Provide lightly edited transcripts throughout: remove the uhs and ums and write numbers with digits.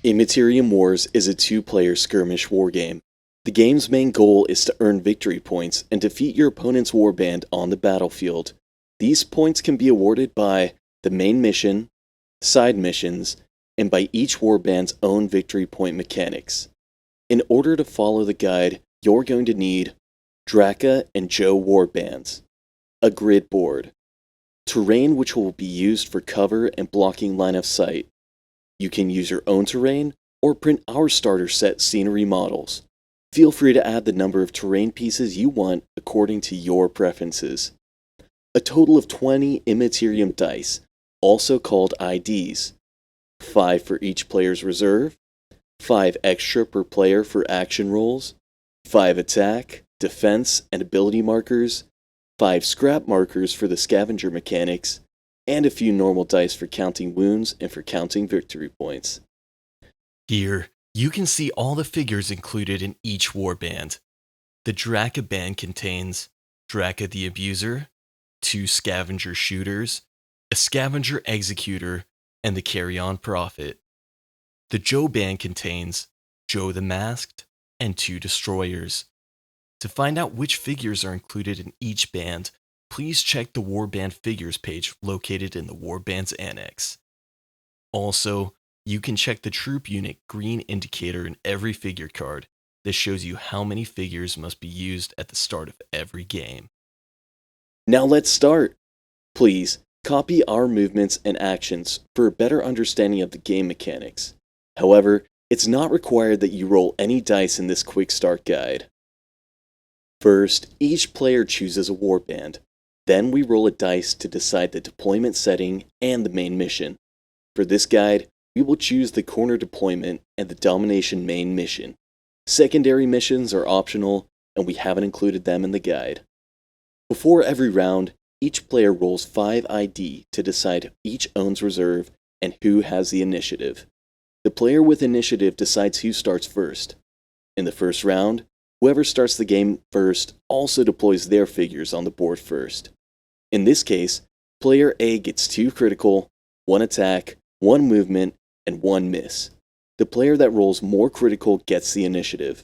Immaterium Wars is a two-player skirmish wargame. The game's main goal is to earn victory points and defeat your opponent's warband on the battlefield. These points can be awarded by the main mission, side missions, and by each warband's own victory point mechanics. In order to follow the guide, you're going to need Draka and Joe warbands, a grid board, terrain which will be used for cover and blocking line of sight. You can use your own terrain or print our starter set scenery models. Feel free to add the number of terrain pieces you want according to your preferences. A total of 20 Immaterium dice, also called IDs. 5 for each player's reserve, 5 extra per player for action rolls, 5 attack, defense, and ability markers, 5 scrap markers for the scavenger mechanics, and a few normal dice for counting wounds and for counting victory points. Here, you can see all the figures included in each warband. The Draka band contains Draka the Abuser, 2 Scavenger Shooters, a Scavenger Executor, and the Carry-On Prophet. The Joe band contains Joe the Masked and 2 Destroyers. To find out which figures are included in each band, please check the Warband Figures page located in the Warband's Annex. Also, you can check the troop unit green indicator in every figure card. This shows you how many figures must be used at the start of every game. Now let's start! Please, copy our movements and actions for a better understanding of the game mechanics. However, it's not required that you roll any dice in this Quickstart guide. First, each player chooses a warband. Then we roll a dice to decide the deployment setting and the main mission. For this guide, we will choose the corner deployment and the domination main mission. Secondary missions are optional, and we haven't included them in the guide. Before every round, each player rolls 5 ID to decide each owns reserve and who has the initiative. The player with initiative decides who starts first. In the first round, whoever starts the game first also deploys their figures on the board first. In this case, player A gets 2 critical, 1 attack, 1 movement, and 1 miss. The player that rolls more critical gets the initiative.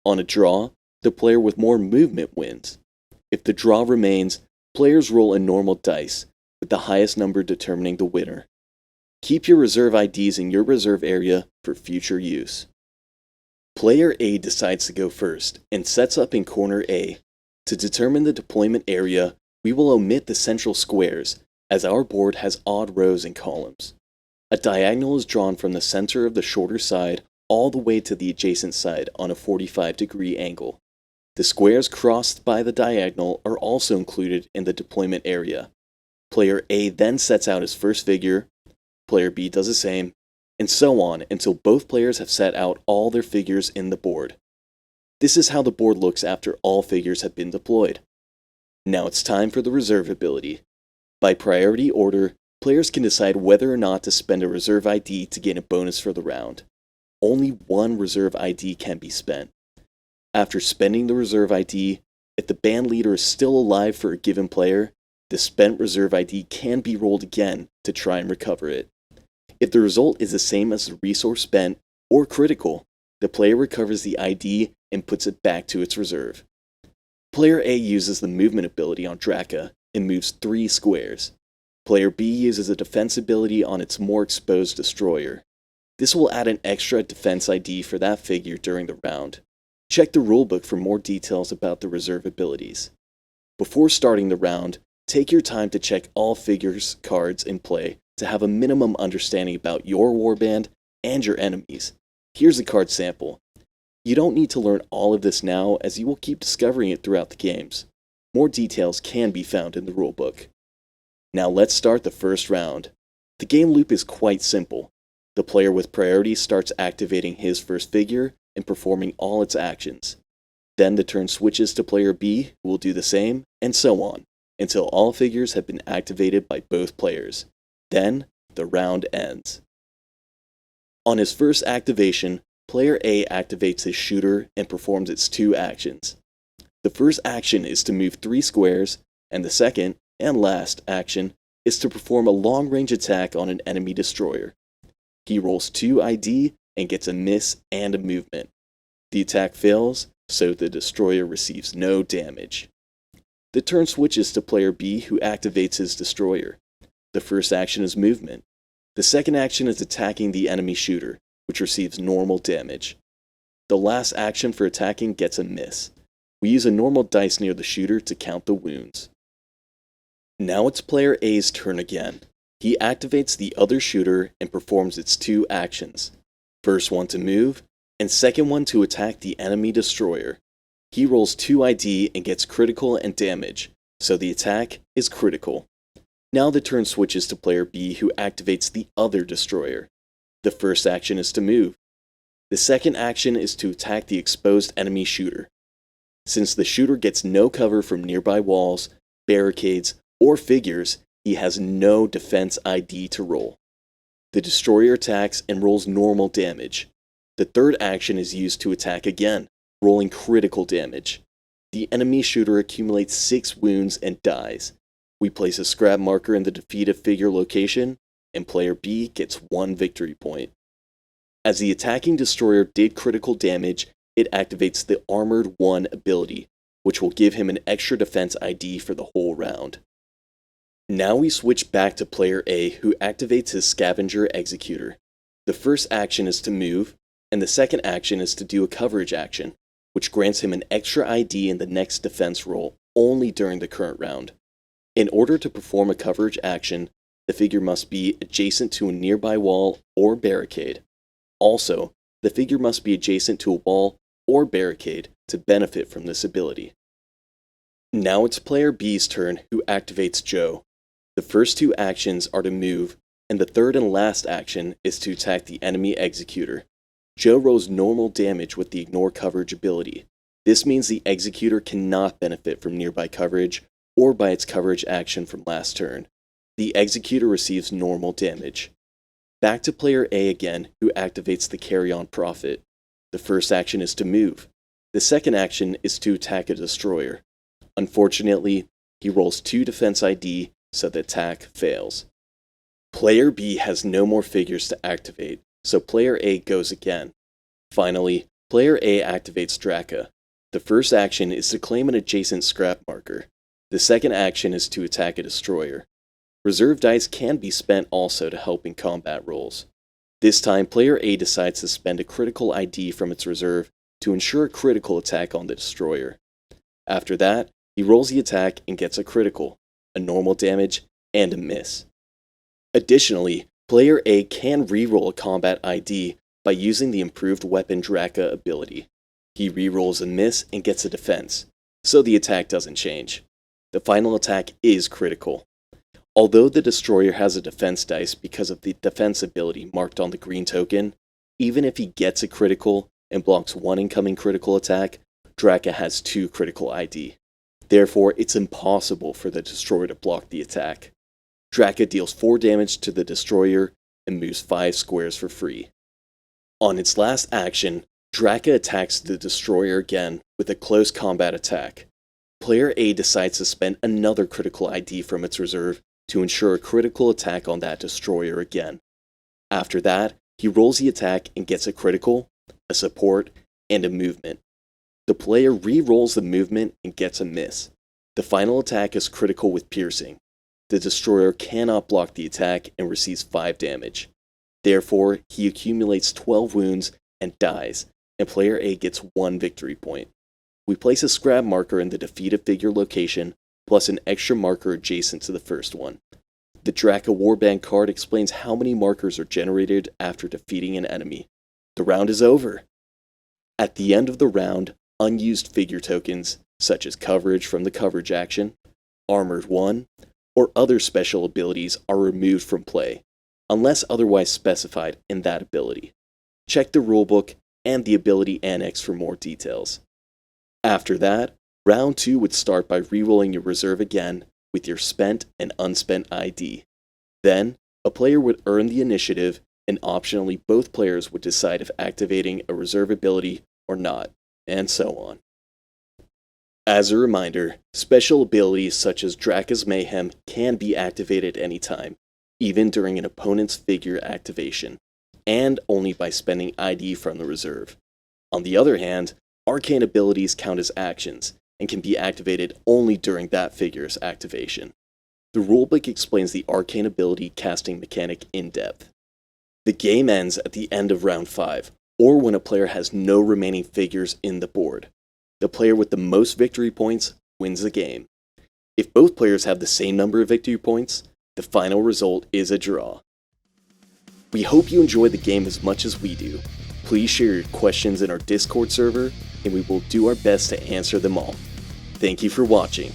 On a draw, the player with more movement wins. If the draw remains, players roll a normal dice, with the highest number determining the winner. Keep your reserve IDs in your reserve area for future use. Player A decides to go first and sets up in corner A. To determine the deployment area, we will omit the central squares, as our board has odd rows and columns. A diagonal is drawn from the center of the shorter side all the way to the adjacent side on a 45-degree angle. The squares crossed by the diagonal are also included in the deployment area. Player A then sets out his first figure, player B does the same, and so on until both players have set out all their figures in the board. This is how the board looks after all figures have been deployed. Now it's time for the reserve ability. By priority order, players can decide whether or not to spend a reserve ID to gain a bonus for the round. Only 1 reserve ID can be spent. After spending the reserve ID, if the band leader is still alive for a given player, the spent reserve ID can be rolled again to try and recover it. If the result is the same as the resource spent or critical, the player recovers the ID and puts it back to its reserve. Player A uses the movement ability on Draka and moves 3 squares. Player B uses a defense ability on its more exposed destroyer. This will add an extra defense ID for that figure during the round. Check the rulebook for more details about the reserve abilities. Before starting the round, take your time to check all figures cards in play to have a minimum understanding about your warband and your enemies. Here's a card sample. You don't need to learn all of this now, as you will keep discovering it throughout the games. More details can be found in the rulebook. Now let's start the first round. The game loop is quite simple. The player with priority starts activating his first figure and performing all its actions. Then the turn switches to player B, who will do the same, and so on, until all figures have been activated by both players. Then, the round ends. On his first activation, player A activates his shooter and performs its 2 actions. The first action is to move 3 squares, and the second, and last, action is to perform a long-range attack on an enemy destroyer. He rolls 2 ID and gets a miss and a movement. The attack fails, so the destroyer receives no damage. The turn switches to player B, who activates his destroyer. The first action is movement. The second action is attacking the enemy shooter, which receives normal damage. The last action for attacking gets a miss. We use a normal dice near the shooter to count the wounds. Now it's player A's turn again. He activates the other shooter and performs its two actions. First one to move, and second one to attack the enemy destroyer. He rolls 2 ID and gets critical and damage, so the attack is critical. Now the turn switches to player B, who activates the other destroyer. The first action is to move. The second action is to attack the exposed enemy shooter. Since the shooter gets no cover from nearby walls, barricades, or figures, he has no defense ID to roll. The destroyer attacks and rolls normal damage. The third action is used to attack again, rolling critical damage. The enemy shooter accumulates 6 wounds and dies. We place a scrap marker in the defeated figure location, and player B gets 1 victory point. As the attacking destroyer did critical damage, it activates the Armored 1 ability, which will give him an extra defense ID for the whole round. Now we switch back to player A, who activates his Scavenger Executor. The first action is to move, and the second action is to do a coverage action, which grants him an extra ID in the next defense roll only during the current round. In order to perform a coverage action, the figure must be adjacent to a nearby wall or barricade. Also, the figure must be adjacent to a wall or barricade to benefit from this ability. Now it's player B's turn, who activates Joe. The first 2 actions are to move, and the third and last action is to attack the enemy executor. Joe rolls normal damage with the Ignore Coverage ability. This means the executor cannot benefit from nearby coverage or by its coverage action from last turn. The executor receives normal damage. Back to player A again, who activates the Carry On Prophet. The first action is to move. The second action is to attack a destroyer. Unfortunately, he rolls 2 defense ID, so the attack fails. Player B has no more figures to activate, so player A goes again. Finally, player A activates Draka. The first action is to claim an adjacent scrap marker. The second action is to attack a destroyer. Reserve dice can be spent also to help in combat rolls. This time, player A decides to spend a critical ID from its reserve to ensure a critical attack on the destroyer. After that, he rolls the attack and gets a critical, a normal damage, and a miss. Additionally, player A can reroll a combat ID by using the improved weapon Draka ability. He rerolls a miss and gets a defense, so the attack doesn't change. The final attack is critical. Although the destroyer has a defense dice because of the defense ability marked on the green token, even if he gets a critical and blocks 1 incoming critical attack, Draka has 2 critical ID. Therefore, it's impossible for the destroyer to block the attack. Draka deals 4 damage to the destroyer and moves 5 squares for free. On its last action, Draka attacks the destroyer again with a close combat attack. Player A decides to spend another critical ID from its reserve to ensure a critical attack on that destroyer again. After that, he rolls the attack and gets a critical, a support, and a movement. The player re-rolls the movement and gets a miss. The final attack is critical with piercing. The destroyer cannot block the attack and receives 5 damage. Therefore, he accumulates 12 wounds and dies, and player A gets 1 victory point. We place a scrap marker in the defeated figure location, plus an extra marker adjacent to the first one. The Draka Warband card explains how many markers are generated after defeating an enemy. The round is over. At the end of the round, unused figure tokens, such as coverage from the coverage action, Armored 1, or other special abilities are removed from play, unless otherwise specified in that ability. Check the rulebook and the ability annex for more details. After that, round 2 would start by rerolling your reserve again with your spent and unspent ID. Then, a player would earn the initiative, and optionally both players would decide if activating a reserve ability or not, and so on. As a reminder, special abilities such as Draka's Mayhem can be activated anytime, even during an opponent's figure activation, and only by spending ID from the reserve. On the other hand, arcane abilities count as actions and can be activated only during that figure's activation. The rulebook explains the arcane ability casting mechanic in depth. The game ends at the end of round 5, or when a player has no remaining figures in the board. The player with the most victory points wins the game. If both players have the same number of victory points, the final result is a draw. We hope you enjoy the game as much as we do. Please share your questions in our Discord server, and we will do our best to answer them all. Thank you for watching.